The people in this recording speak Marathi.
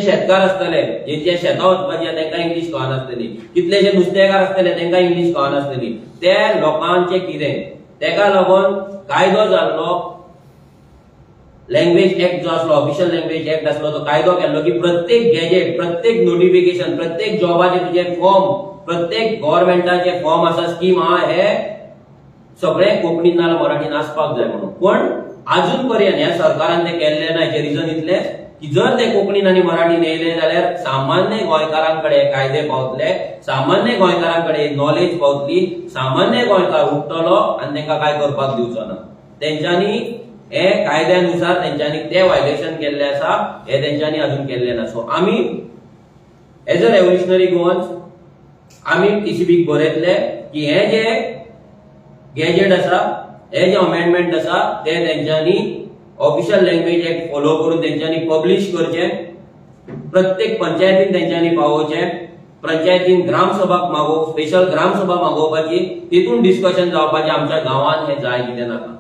शेतकार असतले जे शेतां वचपाचे तांकां इंग्लीश कळनासतली, कितलेशे नुस्तेकार असतले तांकां इंग्लीश कळनासतली, ते लोकांचे कितें तेका लागून कायदो जाल्लो, लँग्वेज एक्ट जो असलो, ऑफिशियल लँग्वेज एक्ट असलो, तो कायदो केल्लो की प्रत्येक गॅजेट, प्रत्येक नोटिफिकेशन, प्रत्येक जॉबाचे तुझे फॉर्म, प्रत्येक गव्हर्नमेंटाचे फॉर्म आसा, स्कीम आहा, हे सगळे कोंकणीन नाल्यार मराठीन आसपाक जाय म्हणून. पण अजून पर्यंत ह्या सरकारान ते केल्ले ना. हेचे रिजन इतले की जर ते कोंकणीन आनी मराठीन येयले जाल्यार सामान्य गोंयकारांकडे कायदे पावतले, सामान्य गोंयकारांकडे नॉलेज पावतली, सामान्य गोंयकार उठतलो आनी तांकां काय करपाक दिवचो ना. तेंच्यांनी हे कायद्यानुसार तेंच्यांनी ते वायलेशन केल्ले आसा, हे तेंच्यांनी अजून केल्ले ना. सो आमी एज अ रेव्होल्युशनरी गोवन्स आमी टीसीबीक बरयतले की हे जे गॅजेट आसा, हे जे अमेंडमेंट आसा, ते तेंच्यांनी ऑफिशियल लँग्वेज एक्ट फॉलो करून तेंच्यांनी पब्लिश करचे, प्रत्येक पंचायतीन तेंच्यांनी पावोवचे, पंचायतीन ग्रामसभाक स्पेशल ग्रामसभा मागोवपाची, तितून डिस्कशन जावपाचे आमच्या गांवांत हे जाय कितें नाका.